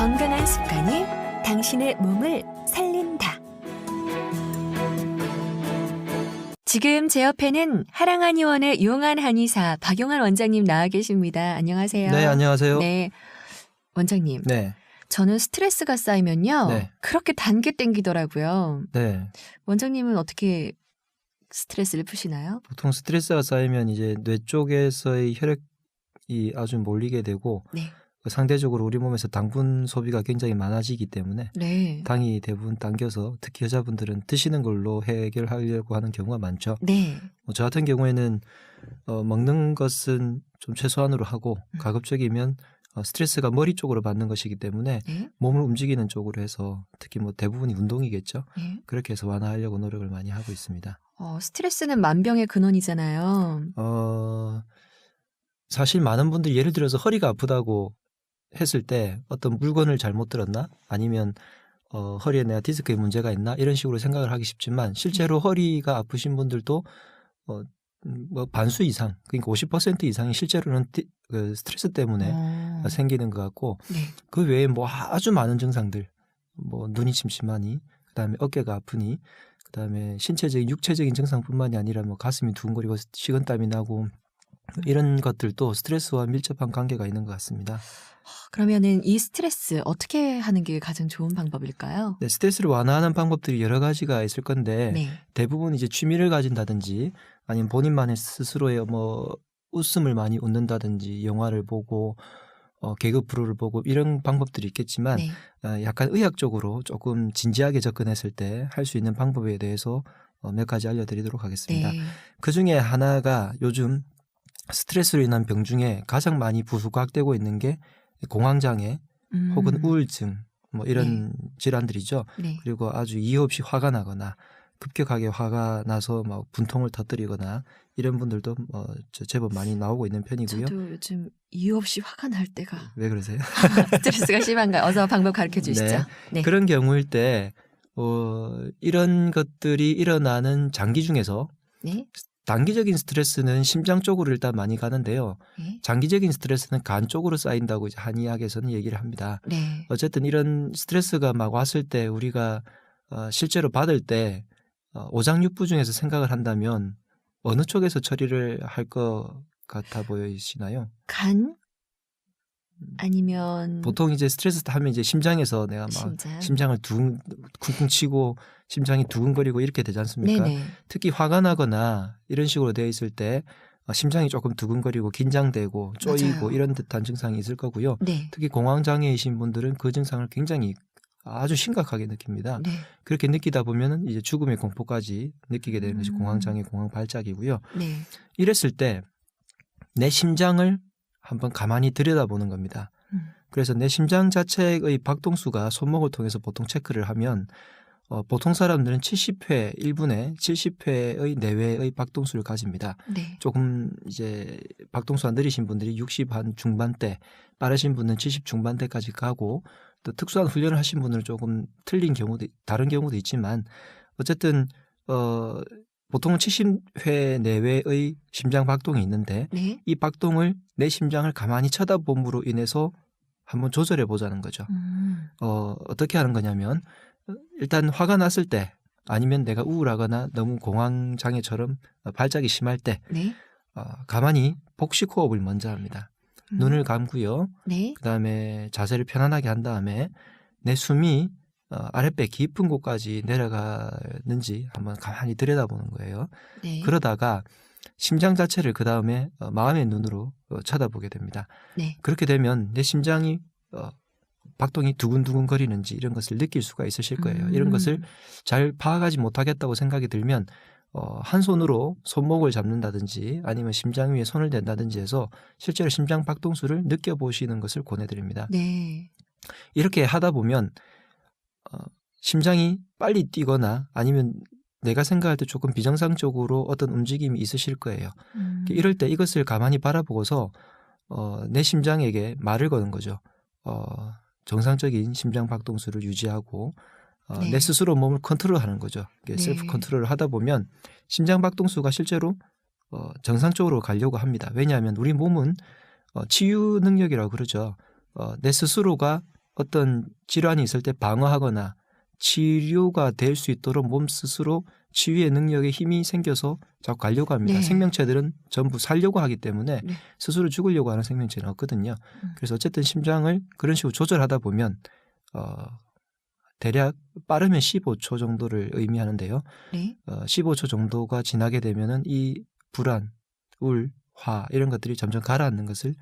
건강한 습관이 당신의 몸을 살린다. 지금 제 옆에는 하랑한의원의 용한 한의사 박용한 원장님 나와 계십니다. 안녕하세요. 네, 안녕하세요. 네, 원장님. 네, 저는 스트레스가 쌓이면요. 네. 그렇게 단게 땡기더라고요. 네. 원장님은 어떻게 스트레스를 푸시나요? 보통 스트레스가 쌓이면 이제 뇌 쪽에서의 혈액이 아주 몰리게 되고 네. 상대적으로 우리 몸에서 당분 소비가 굉장히 많아지기 때문에 네. 당이 대부분 당겨서 특히 여자분들은 드시는 걸로 해결하려고 하는 경우가 많죠. 네. 저 같은 경우에는 먹는 것은 좀 최소한으로 하고 가급적이면 스트레스가 머리 쪽으로 받는 것이기 때문에 네. 몸을 움직이는 쪽으로 해서 특히 뭐 대부분이 운동이겠죠. 네. 그렇게 해서 완화하려고 노력을 많이 하고 있습니다. 스트레스는 만병의 근원이잖아요. 사실 많은 분들이 예를 들어서 허리가 아프다고 했을 때 어떤 물건을 잘못 들었나 아니면 허리에 내가 디스크에 문제가 있나 이런 식으로 생각을 하기 쉽지만 실제로 허리가 아프신 분들도 뭐 반수 이상 그러니까 50% 이상이 실제로는 그 스트레스 때문에 생기는 것 같고 네. 그 외에 뭐 아주 많은 증상들 뭐 눈이 침침하니 그다음에 어깨가 아프니 그다음에 신체적인 육체적인 증상뿐만이 아니라 뭐 가슴이 두근거리고 식은땀이 나고 이런 것들도 스트레스와 밀접한 관계가 있는 것 같습니다. 그러면은 이 스트레스 어떻게 하는 게 가장 좋은 방법일까요? 네, 스트레스를 완화하는 방법들이 여러 가지가 있을 건데 네. 대부분 이제 취미를 가진다든지 아니면 본인만의 스스로의 뭐 웃음을 많이 웃는다든지 영화를 보고 개그 프로를 보고 이런 방법들이 있겠지만 네. 약간 의학적으로 조금 진지하게 접근했을 때 할 수 있는 방법에 대해서 몇 가지 알려드리도록 하겠습니다. 네. 그 중에 하나가 요즘 스트레스로 인한 병 중에 가장 많이 부각되고 있는 게 공황장애 혹은 우울증 뭐 이런 질환들이죠. 네. 그리고 아주 이유 없이 화가 나거나 급격하게 화가 나서 막 분통을 터뜨리거나 이런 분들도 제법 많이 나오고 있는 편이고요. 저도 요즘 이유 없이 화가 날 때가 왜 그러세요? 스트레스가 심한가요? 어서 방법 가르쳐 주시죠. 네. 그런 경우일 때 이런 것들이 일어나는 장기 중에서 네. 단기적인 스트레스는 심장 쪽으로 일단 많이 가는데요. 네. 장기적인 스트레스는 간 쪽으로 쌓인다고 이제 한의학에서는 얘기를 합니다. 네. 어쨌든 이런 스트레스가 막 왔을 때 우리가 실제로 받을 때 오장육부 중에서 생각을 한다면 어느 쪽에서 처리를 할 것 같아 보이시나요? 간 아니면 보통 이제 스트레스 하면 이제 심장에서 내가 막 심장. 심장을 쿵쿵 치고 심장이 두근거리고 이렇게 되지 않습니까? 네네. 특히 화가 나거나 이런 식으로 되어 있을 때 심장이 조금 두근거리고 긴장되고 쪼이고 맞아요. 이런 듯한 증상이 있을 거고요. 네. 특히 공황장애이신 분들은 그 증상을 굉장히 아주 심각하게 느낍니다. 네. 그렇게 느끼다 보면은 이제 죽음의 공포까지 느끼게 되는 것이 공황장애, 공황발작이고요. 네. 이랬을 때 내 심장을 한번 가만히 들여다보는 겁니다. 그래서 내 심장 자체의 박동수가 손목을 통해서 보통 체크를 하면 보통 사람들은 70회 1분에 70회의 내외의 박동수를 가집니다. 네. 조금 이제 박동수가 느리신 분들이 60 한 중반대, 빠르신 분은 70 중반대까지 가고 또 특수한 훈련을 하신 분은 조금 틀린 경우도 다른 경우도 있지만 어쨌든 보통은 70회 내외의 심장 박동이 있는데 네. 이 박동을 내 심장을 가만히 쳐다봄으로 인해서 한번 조절해 보자는 거죠. 어떻게 하는 거냐면 일단 화가 났을 때 아니면 내가 우울하거나 너무 공황장애처럼 발작이 심할 때 네. 가만히 복식 호흡을 먼저 합니다. 눈을 감고요. 네. 그다음에 자세를 편안하게 한 다음에 내 숨이 아랫배 깊은 곳까지 내려가는지 한번 가만히 들여다보는 거예요. 네. 그러다가 심장 자체를 그 다음에 마음의 눈으로 쳐다보게 됩니다. 네. 그렇게 되면 내 심장이 박동이 두근두근 거리는지 이런 것을 느낄 수가 있으실 거예요. 이런 것을 잘 파악하지 못하겠다고 생각이 들면 한 손으로 손목을 잡는다든지 아니면 심장 위에 손을 댄다든지 해서 실제로 심장 박동수를 느껴보시는 것을 권해드립니다. 네. 이렇게 하다 보면 심장이 빨리 뛰거나 아니면 내가 생각할 때 조금 비정상적으로 어떤 움직임이 있으실 거예요. 이럴 때 이것을 가만히 바라보고서 내 심장에게 말을 거는 거죠. 정상적인 심장 박동수를 유지하고 네. 내 스스로 몸을 컨트롤하는 거죠. 네. 셀프 컨트롤을 하다 보면 심장 박동수가 실제로 정상적으로 가려고 합니다. 왜냐하면 우리 몸은 치유 능력이라고 그러죠. 내 스스로가 어떤 질환이 있을 때 방어하거나 치료가 될 수 있도록 몸 스스로 치유의 능력에 힘이 생겨서 자꾸 가려고 합니다. 네. 생명체들은 전부 살려고 하기 때문에 네. 스스로 죽으려고 하는 생명체는 없거든요. 그래서 어쨌든 심장을 그런 식으로 조절하다 보면 대략 빠르면 15초 정도를 의미하는데요. 네. 15초 정도가 지나게 되면은 이 불안, 울, 화 이런 것들이 점점 가라앉는 것을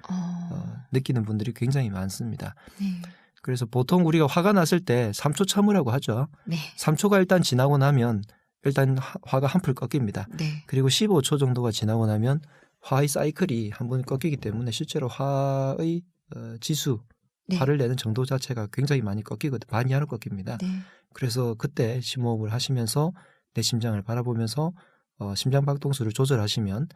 느끼는 분들이 굉장히 많습니다. 네. 그래서 보통 우리가 화가 났을 때 3초 참으라고 하죠. 네. 3초가 일단 지나고 나면 일단 화가 한풀 꺾입니다. 네. 그리고 15초 정도가 지나고 나면 화의 사이클이 한 번 꺾이기 때문에 실제로 화의 지수, 네. 화를 내는 정도 자체가 굉장히 많이 꺾이거든요. 많이 하러 꺾입니다. 네. 그래서 그때 심호흡을 하시면서 내 심장을 바라보면서 심장 박동수를 조절하시면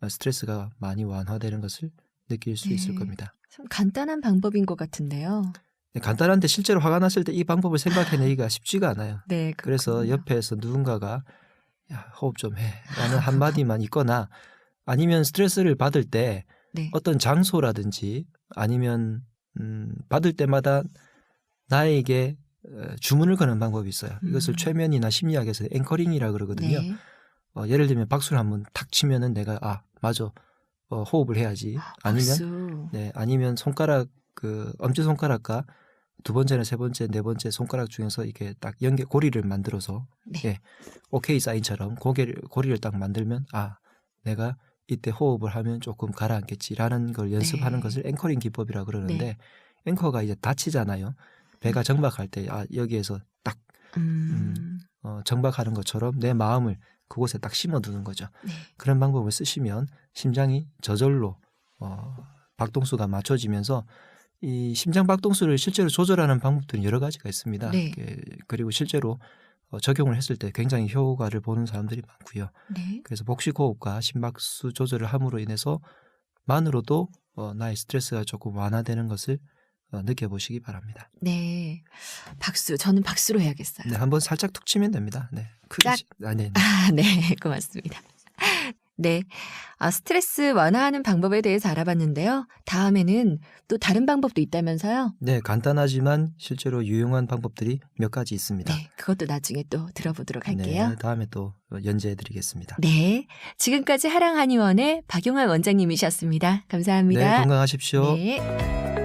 스트레스가 많이 완화되는 것을 느낄 수 네. 있을 겁니다. 참 간단한 방법인 것 같은데요. 네, 간단한데 실제로 화가 났을 때 이 방법을 생각해내기가 쉽지가 않아요. 네. 그래서 그렇군요. 옆에서 누군가가 야, 호흡 좀 해 라는 한마디만 있거나 아니면 스트레스를 받을 때 네. 어떤 장소라든지 아니면 받을 때마다 나에게 주문을 거는 방법이 있어요. 이것을 최면이나 심리학에서 앵커링이라 그러거든요. 네. 예를 들면 박수를 한번 탁 치면은 내가 맞아 호흡을 해야지. 아니면 박수. 네, 아니면 손가락 엄지 손가락과 두 번째나 세 번째, 네 번째 손가락 중에서 이게 딱 고리를 만들어서 네. 예, 오케이 사인처럼 고리를 딱 만들면 내가 이때 호흡을 하면 조금 가라앉겠지라는 걸 연습하는 네. 것을 앵커링 기법이라 그러는데 네. 앵커가 이제 다치잖아요. 배가 정박할 때 여기에서 딱 정박하는 것처럼 내 마음을 그곳에 딱 심어두는 거죠. 네. 그런 방법을 쓰시면 심장이 저절로 박동수가 맞춰지면서 이 심장 박동수를 실제로 조절하는 방법들은 여러 가지가 있습니다. 네. 그리고 실제로 적용을 했을 때 굉장히 효과를 보는 사람들이 많고요. 네. 그래서 복식 호흡과 심박수 조절을 함으로 인해서 만으로도 나의 스트레스가 조금 완화되는 것을 느껴보시기 바랍니다. 네. 박수. 저는 박수로 해야겠어요. 네, 한번 살짝 툭 치면 됩니다. 네, 크게 짝. 네. 네. 고맙습니다. 네. 스트레스 완화하는 방법에 대해서 알아봤는데요. 다음에는 또 다른 방법도 있다면서요? 네, 간단하지만 실제로 유용한 방법들이 몇 가지 있습니다. 네. 그것도 나중에 또 들어보도록 할게요. 네, 다음에 또 연재해드리겠습니다. 네. 지금까지 하랑한의원의 박용환 원장님이셨습니다. 감사합니다. 네, 건강하십시오. 네.